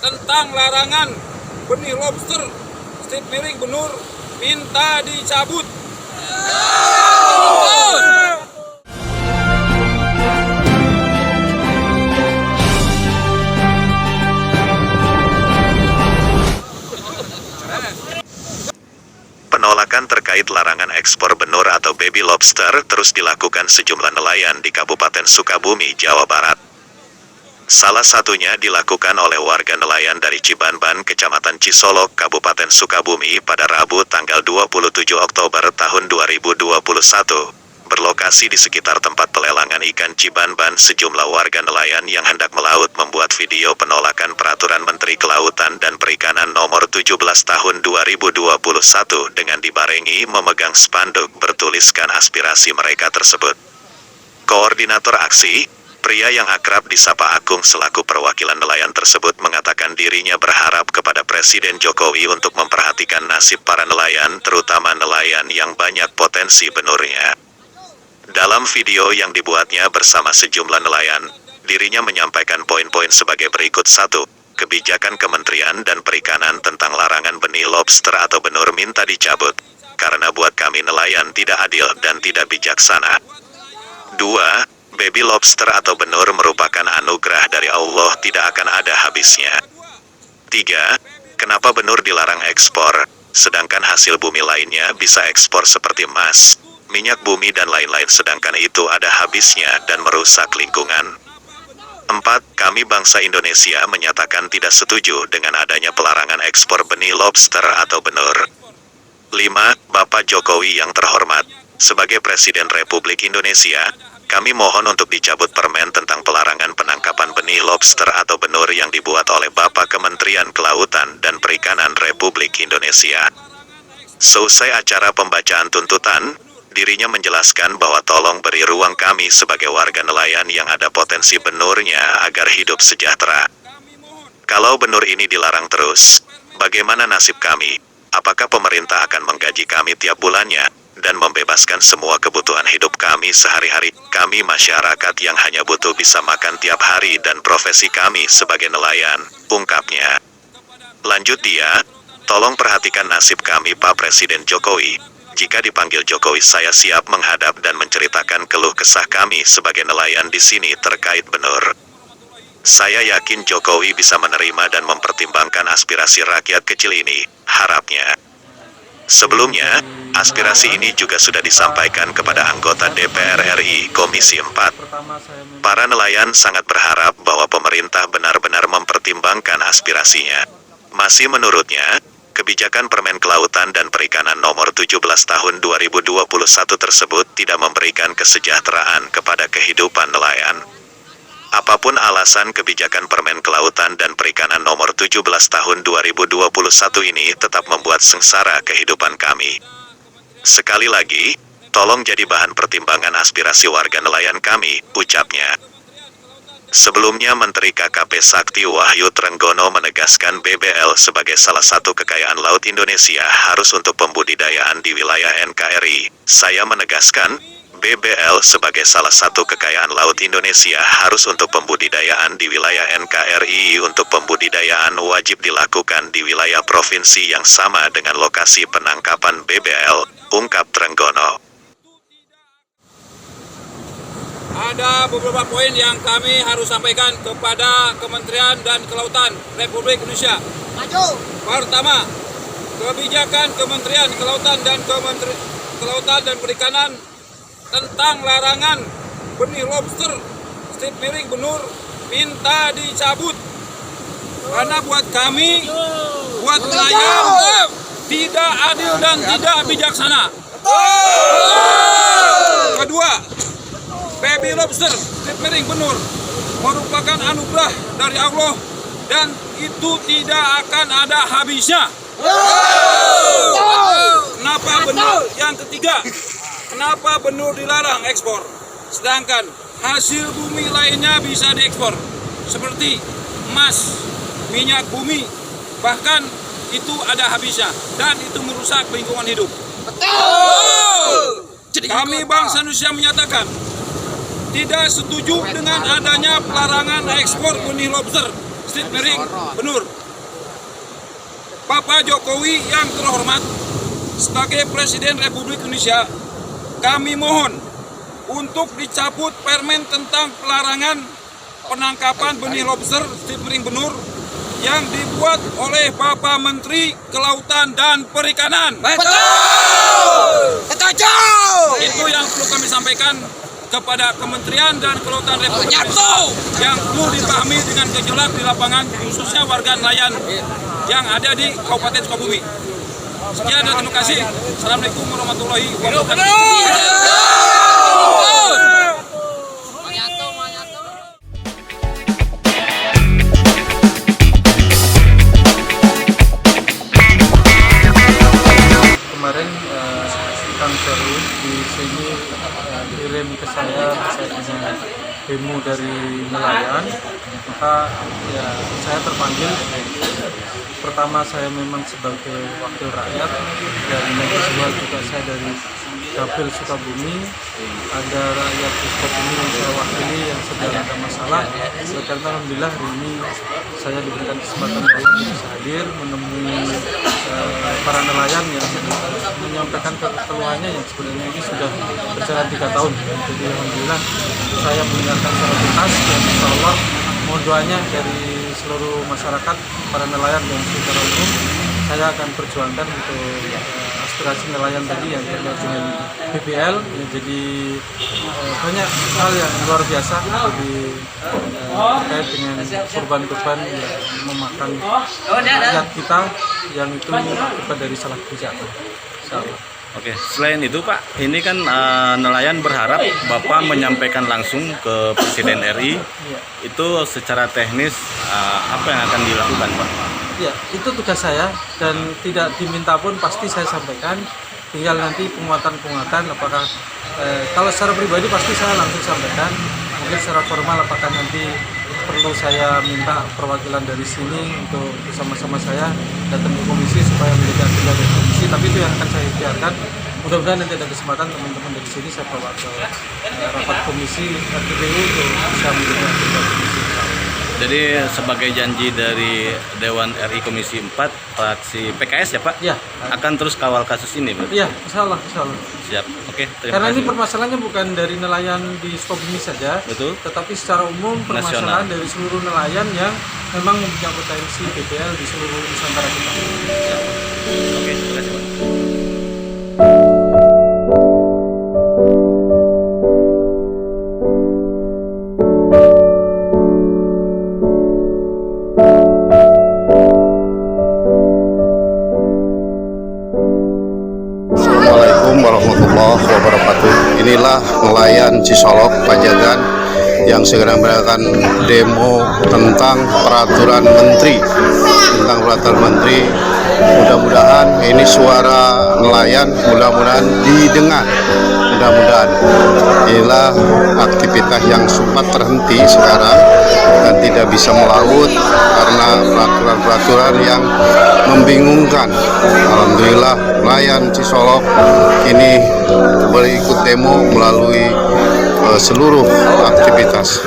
tentang larangan benih lobster strip miring benur minta dicabut. Penolakan terkait larangan ekspor benur atau baby lobster terus dilakukan sejumlah nelayan di Kabupaten Sukabumi, Jawa Barat. Salah satunya dilakukan oleh warga nelayan dari Cibanban, Kecamatan Cisolok, Kabupaten Sukabumi pada Rabu tanggal 27 Oktober tahun 2021. Berlokasi di sekitar tempat pelelangan ikan Cibanban, sejumlah warga nelayan yang hendak melaut membuat video penolakan Peraturan Menteri Kelautan dan Perikanan Nomor 17 Tahun 2021 dengan dibarengi memegang spanduk bertuliskan aspirasi mereka tersebut. Koordinator aksi, pria yang akrab disapa Agung selaku perwakilan nelayan tersebut mengatakan dirinya berharap kepada Presiden Jokowi untuk memperhatikan nasib para nelayan, terutama nelayan yang banyak potensi benurnya. Dalam video yang dibuatnya bersama sejumlah nelayan, dirinya menyampaikan poin-poin sebagai berikut. 1. Kebijakan Kementerian dan Perikanan tentang larangan benih lobster atau benur minta dicabut, karena buat kami nelayan tidak adil dan tidak bijaksana. 2. Baby lobster atau benur merupakan anugerah dari Allah, tidak akan ada habisnya. 3. Kenapa benur dilarang ekspor, sedangkan hasil bumi lainnya bisa ekspor seperti emas, minyak bumi dan lain-lain, sedangkan itu ada habisnya dan merusak lingkungan. 4. Kami bangsa Indonesia menyatakan tidak setuju dengan adanya pelarangan ekspor benih lobster atau benur. 5. Bapak Jokowi yang terhormat, sebagai Presiden Republik Indonesia, kami mohon untuk dicabut permen tentang pelarangan penangkapan benih lobster atau benur yang dibuat oleh Bapak Kementerian Kelautan dan Perikanan Republik Indonesia. Selesai acara pembacaan tuntutan, dirinya menjelaskan bahwa tolong beri ruang kami sebagai warga nelayan yang ada potensi benurnya agar hidup sejahtera. Kalau benur ini dilarang terus, bagaimana nasib kami? Apakah pemerintah akan menggaji kami tiap bulannya dan membebaskan semua kebutuhan hidup kami sehari-hari? Kami masyarakat yang hanya butuh bisa makan tiap hari dan profesi kami sebagai nelayan, ungkapnya. Lanjut dia, tolong perhatikan nasib kami Pak Presiden Jokowi. Jika dipanggil Jokowi saya siap menghadap dan menceritakan keluh kesah kami sebagai nelayan di sini terkait benur. Saya yakin Jokowi bisa menerima dan mempertimbangkan aspirasi rakyat kecil ini, harapnya. Sebelumnya, aspirasi ini juga sudah disampaikan kepada anggota DPR RI Komisi 4. Para nelayan sangat berharap bahwa pemerintah benar-benar mempertimbangkan aspirasinya. Masih menurutnya, kebijakan Permen Kelautan dan Perikanan Nomor 17 Tahun 2021 tersebut tidak memberikan kesejahteraan kepada kehidupan nelayan. Apapun alasan kebijakan Permen Kelautan dan Perikanan Nomor 17 Tahun 2021 ini tetap membuat sengsara kehidupan kami. Sekali lagi, tolong jadi bahan pertimbangan aspirasi warga nelayan kami, ucapnya. Sebelumnya Menteri KKP Sakti Wahyu Trenggono menegaskan BBL sebagai salah satu kekayaan laut Indonesia harus untuk pembudidayaan di wilayah NKRI. Saya menegaskan, BBL sebagai salah satu kekayaan laut Indonesia harus untuk pembudidayaan di wilayah NKRI. Untuk pembudidayaan wajib dilakukan di wilayah provinsi yang sama dengan lokasi penangkapan BBL, ungkap Trenggono. Ada beberapa poin yang kami harus sampaikan kepada Kementerian dan Kelautan Republik Indonesia. Pertama, kebijakan Kementerian Kelautan dan Perikanan tentang larangan benih lobster strip miring benur minta dicabut. Karena buat kami, buat nelayan, tidak adil dan tidak bijaksana. Kedua, baby lobster strip miring benur merupakan anugerah dari Allah dan itu tidak akan ada habisnya. Kenapa benur? Yang ketiga, kenapa benur dilarang ekspor, sedangkan hasil bumi lainnya bisa diekspor seperti emas, minyak bumi, bahkan itu ada habisnya dan itu merusak lingkungan hidup. Kami bangsa Indonesia menyatakan tidak setuju dengan adanya pelarangan ekspor benih lobster Steering Benur. Bapak Jokowi yang terhormat, sebagai Presiden Republik Indonesia, kami mohon untuk dicabut permen tentang pelarangan penangkapan benih lobster Steering Benur yang dibuat oleh Bapak Menteri Kelautan dan Perikanan. Betul! Setuju! Itu yang perlu kami sampaikan kepada Kementerian dan Kelautan Republik Indonesia yang perlu dipahami dengan gejolak di lapangan, khususnya warga nelayan yang ada di Kabupaten Sukabumi. Sekian dan terima kasih. Assalamualaikum warahmatullahi wabarakatuh. Kemarin Kang Sherwin di sini kirim ke saya punya demo dari nelayan, maka ya saya terpanggil. Pertama saya memang sebagai wakil rakyat, dan yang kedua juga saya dari Dapil Sukabumi, ada rakyat di Sukabumi yang saya wakili yang sedang ada masalah. Karena alhamdulillah hari ini saya diberikan kesempatan untuk bisa hadir menemui para nelayan yang menyampaikan keluhannya yang sebenarnya ini sudah berjalan 3 tahun. Jadi alhamdulillah saya mendengarkan secara tuntas, dan insya Allah mohon doanya dari seluruh masyarakat, para nelayan dan secara umum, saya akan perjuangkan untuk aspirasi nelayan tadi yang terkait dengan BBL. Jadi banyak hal yang luar biasa terkait dengan korban-korban yang memakan rakyat kita yang itu akibat dari salah kebijakan. Oke, selain itu Pak, ini kan nelayan berharap Bapak menyampaikan langsung ke Presiden RI. Itu secara teknis apa yang akan dilakukan Pak? Ya, itu tugas saya, dan tidak diminta pun pasti saya sampaikan. Tinggal nanti penguatan apakah kalau secara pribadi pasti saya langsung sampaikan. Mungkin secara formal apakah nanti perlu saya minta perwakilan dari sini untuk bersama-sama saya datang ke komisi supaya menjadi agenda dari komisi, tapi itu yang akan saya ikhtiarkan. Mudah-mudahan nanti ada kesempatan teman-teman dari sini saya bawa ke rapat komisi RPPU untuk bisa menjadi agenda komisi. Jadi sebagai janji dari Dewan RI Komisi 4 fraksi PKS ya Pak? Ya. Akan terus kawal kasus ini Pak? Iya, insya Allah. Siap, oke, terima Karena kasih. ini permasalahannya bukan dari nelayan di Sukabumi saja, Betul. tetapi secara umum permasalahan dari seluruh nelayan yang memang mempunyai potensi BBL di seluruh Nusantara kita. Oke, terima kasih Pak. Assalamualaikum warahmatullahi wabarakatuh. Inilah nelayan Cisolok Pajagan yang segera melakukan demo tentang peraturan menteri. Mudah-mudahan ini suara nelayan mudah-mudahan didengar. Mudah-mudahan inilah aktivitas yang sempat terhenti sekarang dan tidak bisa melaut karena peraturan-peraturan yang membingungkan. Alhamdulillah nelayan Cisolok ini berikut demo melalui seluruh aktivitas.